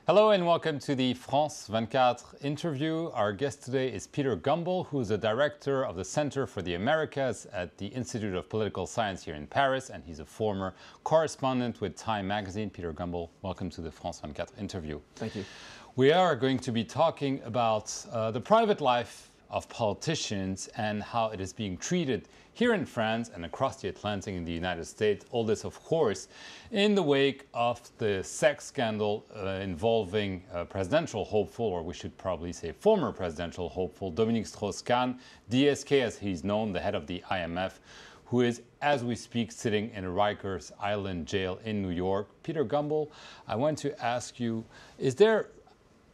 Hello and welcome to the France 24 interview. Our guest today is Peter Gumbel, who is the director of the Center for the Americas at the Institute of Political Science here in Paris, and he's a former correspondent with Time magazine. Peter Gumbel, welcome to the France 24 interview. Thank you. We are going to be talking about the private life of politicians and how it is being treated here in France and across the Atlantic in the United States. All this, of course, in the wake of the sex scandal involving presidential hopeful, or we should probably say former presidential hopeful, Dominique Strauss-Kahn, DSK as he's known, the head of the IMF, who is, as we speak, sitting in Rikers Island jail in New York. Peter Gumbel, I want to ask you, is there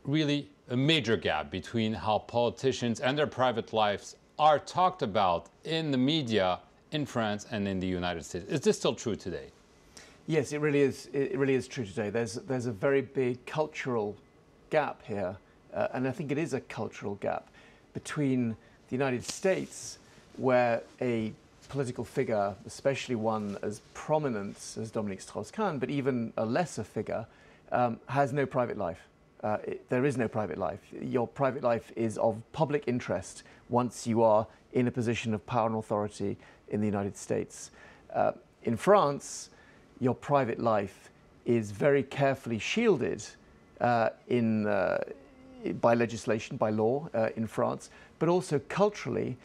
really a major gap between how politicians and their private lives are talked about in the media in France and in the United States? Is this still true today? Yes, it really is. It really is true today. There's a very big cultural gap here, and I think it is a cultural gap between the United States, where a political figure, especially one as prominent as Dominique Strauss-Kahn, but even a lesser figure, has no private life. There is no private life. Your private life is of public interest once you are in a position of power and authority in the United States. In France, your private life is very carefully shielded by legislation, by law in France, but also culturally,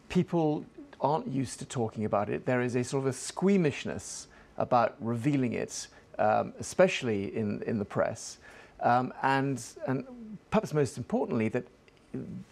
people aren't used to talking about it. There is a sort of a squeamishness about revealing it, especially in the press. And perhaps most importantly, that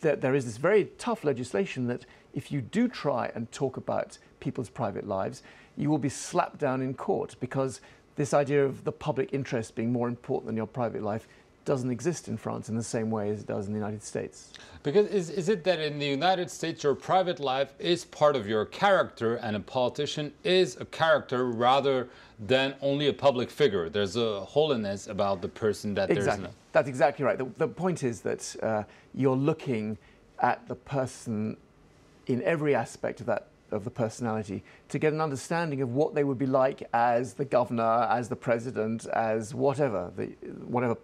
there is this very tough legislation that if you do try and talk about people's private lives, you will be slapped down in court, because this idea of the public interest being more important than your private life doesn't exist in France in the same way as it does in the United States. Because is it that in the United States your private life is part of your character and a politician is a character rather than only a public figure? There's a holiness about the person that exactly. There's no... That's exactly right. The point is that you're looking at the person in every aspect of the personality to get an understanding of what they would be like as the governor, as the president, as whatever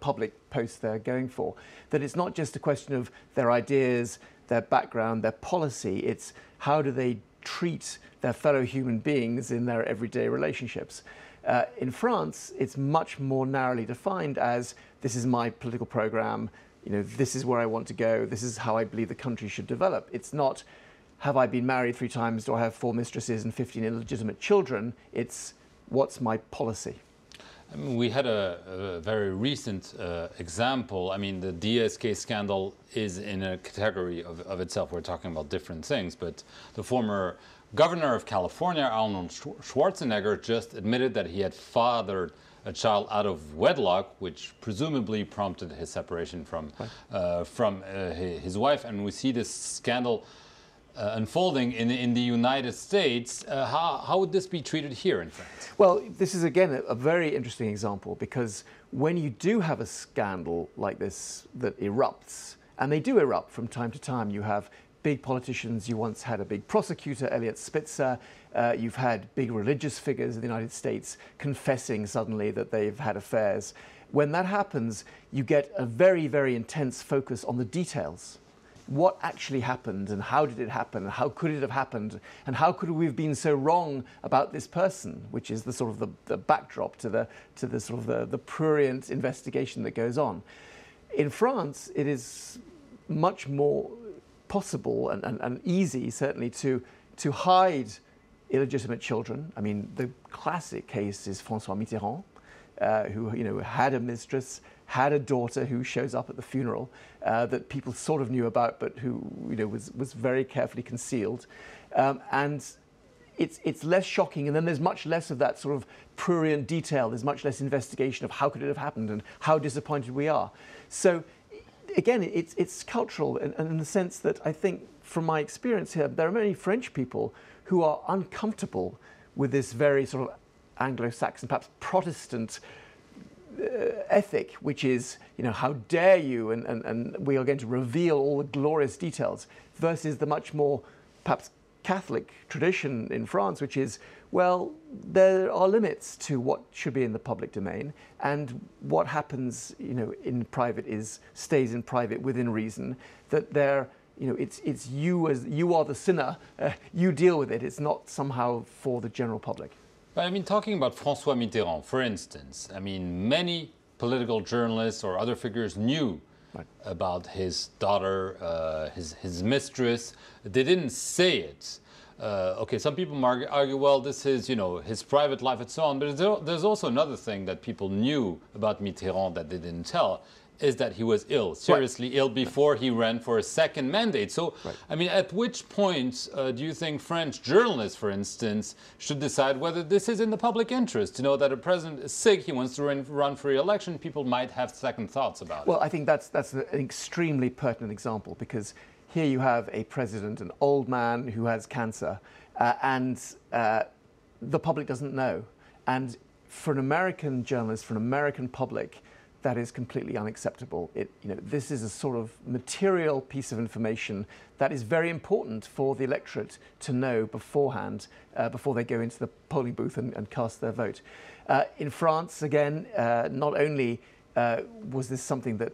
public post they're going for. That it's not just a question of their ideas, their background, their policy. It's how do they treat their fellow human beings in their everyday relationships. In France, it's much more narrowly defined as, this is my political program, this is where I want to go, this is how I believe the country should develop. It's not, have I been married 3 times, do I have 4 mistresses and 15 illegitimate children? It's, what's my policy? I mean, we had a very recent example. I mean, the DSK scandal is in a category of itself. We're talking about different things, but the former governor of California, Arnold Schwarzenegger, just admitted that he had fathered a child out of wedlock, which presumably prompted his separation from his wife. And we see this scandal unfolding in the United States. How would this be treated here in France? Well, this is again a very interesting example, because when you do have a scandal like this that erupts, and they do erupt from time to time, you have big politicians. You once had a big prosecutor, Eliot Spitzer. You've had big religious figures in the United States confessing suddenly that they've had affairs. When that happens, you get a very, very intense focus on the details. What actually happened, and how did it happen, and how could it have happened, and how could we have been so wrong about this person, which is the sort of the backdrop to the sort of the prurient investigation that goes on. In France, it is much more possible and easy, certainly, to hide illegitimate children. I mean, the classic case is François Mitterrand, who had a mistress, had a daughter who shows up at the funeral that people sort of knew about, but who was very carefully concealed. And it's less shocking, and then there's much less of that sort of prurient detail. There's much less investigation of how could it have happened and how disappointed we are. So again, it's cultural, and in the sense that I think, from my experience here, there are many French people who are uncomfortable with this very sort of Anglo-Saxon, perhaps Protestant ethic, which is, how dare you, and we are going to reveal all the glorious details, versus the much more perhaps Catholic tradition in France, which is, well, there are limits to what should be in the public domain, and what happens, in private stays in private within reason. That it's you are the sinner. You deal with it. It's not somehow for the general public. But I mean, talking about François Mitterrand, for instance, I mean, many political journalists or other figures knew about his daughter, his mistress. They didn't say it. Okay, some people argue, well, this is, his private life and so on. But there's also another thing that people knew about Mitterrand that they didn't tell, is that he was ill, seriously ill, before he ran for a second mandate. So, I mean, at which point do you think French journalists, for instance, should decide whether this is in the public interest? To know that a president is sick, he wants to run for re-election, people might have second thoughts about it. Well, I think that's an extremely pertinent example, because here you have a president, an old man who has cancer, and the public doesn't know. And for an American journalist, for an American public, that is completely unacceptable. This is a sort of material piece of information that is very important for the electorate to know beforehand, before they go into the polling booth and cast their vote. In France, again, not only was this something that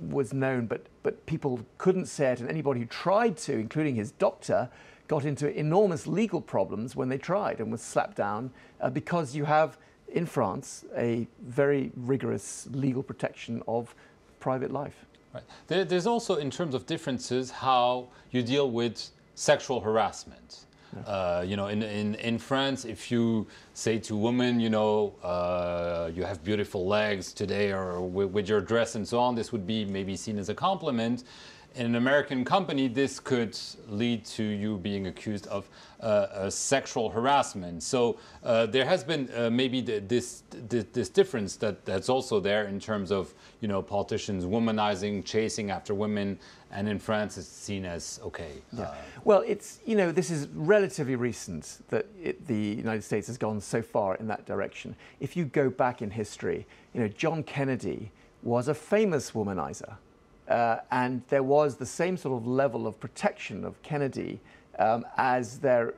was known, but people couldn't say it, and anybody who tried to, including his doctor, got into enormous legal problems when they tried and was slapped down, because you have in France a very rigorous legal protection of private life. Right. There's also, in terms of differences, how you deal with sexual harassment. In France, if you say to women, you have beautiful legs today, or with your dress and so on, this would be maybe seen as a compliment. In an American company, this could lead to you being accused of sexual harassment. So there has been maybe this difference that's also there in terms of politicians womanizing, chasing after women, and in France it's seen as okay. Well, it's this is relatively recent that the United States has gone so far in that direction. If you go back in history, John Kennedy was a famous womanizer. And there was the same sort of level of protection of Kennedy as there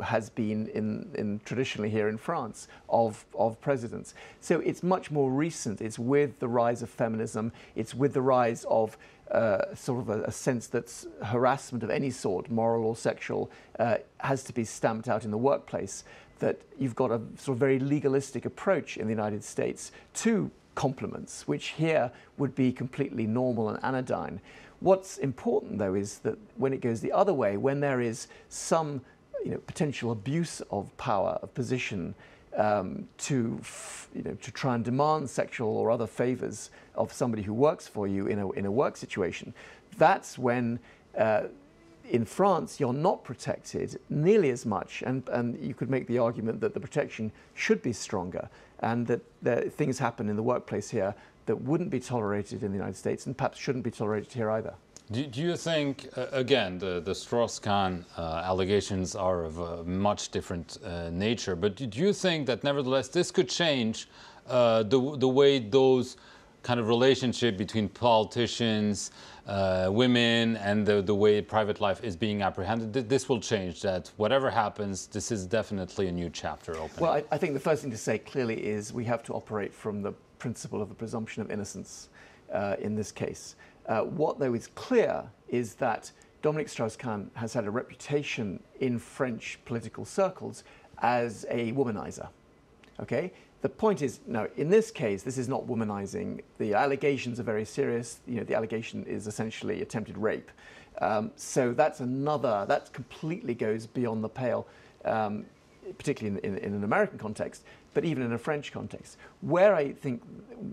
has been in traditionally here in France of presidents. So it's much more recent. It's with the rise of feminism. It's with the rise of sort of a sense that harassment of any sort, moral or sexual, has to be stamped out in the workplace, that you've got a sort of very legalistic approach in the United States to compliments, which here would be completely normal and anodyne. What's important, though, is that when it goes the other way, when there is some potential abuse of power, of position, to try and demand sexual or other favors of somebody who works for you in a work situation, that's when in France you're not protected nearly as much, and you could make the argument that the protection should be stronger, and that things happen in the workplace here that wouldn't be tolerated in the United States and perhaps shouldn't be tolerated here either. Do you think, again, the Strauss-Kahn allegations are of a much different nature, but do you think that nevertheless this could change the way those kind of relationship between politicians, women, and the way private life is being apprehended? This will change, that whatever happens, this is definitely a new chapter opening. Well, I think the first thing to say clearly is we have to operate from the principle of the presumption of innocence in this case. What, though, is clear is that Dominique Strauss-Kahn has had a reputation in French political circles as a womanizer. Okay? The point is, no, in this case, this is not womanizing. The allegations are very serious. The allegation is essentially attempted rape. So that completely goes beyond the pale, particularly in an American context, but even in a French context. Where I think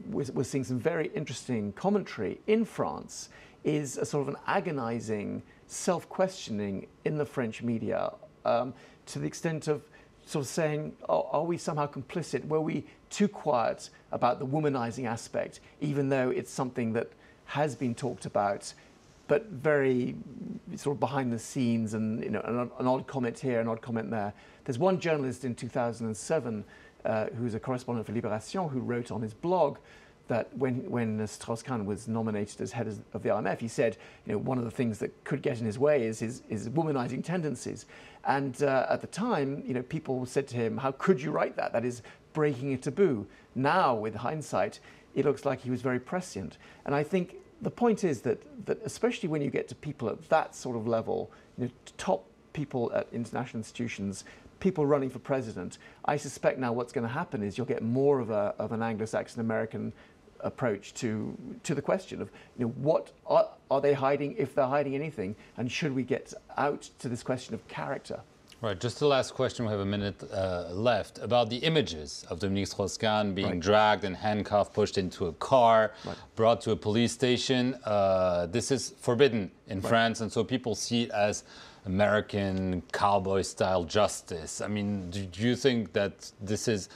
we're seeing some very interesting commentary in France is a sort of an agonizing self-questioning in the French media, to the extent of sort of saying, are we somehow complicit? Were we too quiet about the womanizing aspect, even though it's something that has been talked about, but very sort of behind the scenes, and an odd comment here, an odd comment there. There's one journalist in 2007 who's a correspondent for Libération who wrote on his blog that when Strauss-Kahn was nominated as head of the IMF, he said, one of the things that could get in his way is his womanizing tendencies. And at the time, people said to him, how could you write that? That is breaking a taboo. Now, with hindsight, it looks like he was very prescient. And I think the point is that especially when you get to people at that sort of level, top people at international institutions, people running for president, I suspect now what's going to happen is you'll get more of an Anglo-Saxon American approach to the question of what are they hiding, if they're hiding anything, and should we get out to this question of character. Right, just the last question, we have a minute left, about the images of Dominique Strauss-Kahn being dragged and handcuffed, pushed into a car, brought to a police station. This is forbidden in France, and so people see it as American cowboy-style justice. I mean, do you think that this is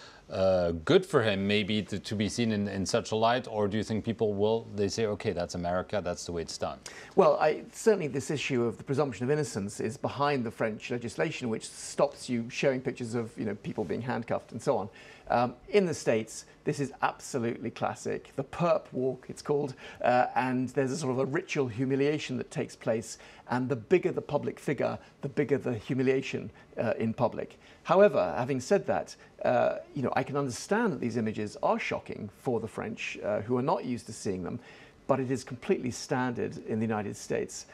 good for him, maybe to be seen in such a light, or do you think people they say, okay, that's America, that's the way it's done? Well, certainly this issue of the presumption of innocence is behind the French legislation, which stops you showing pictures of people being handcuffed and so on. In the States, this is absolutely classic. The perp walk, it's called, and there's a sort of a ritual humiliation that takes place, and the bigger the public figure, the bigger the humiliation in public. However, having said that, I can understand that these images are shocking for the French, who are not used to seeing them, but it is completely standard in the United States.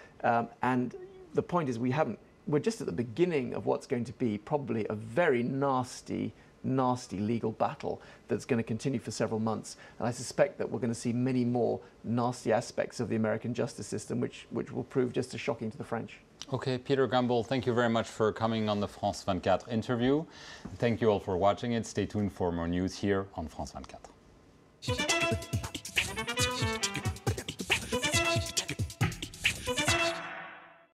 And the point is we're just at the beginning of what's going to be probably a very nasty legal battle that's going to continue for several months. And I suspect that we're going to see many more nasty aspects of the American justice system, which will prove just as shocking to the French. Okay, Peter Gamble, thank you very much for coming on the France 24 interview. Thank you all for watching it. Stay tuned for more news here on France 24.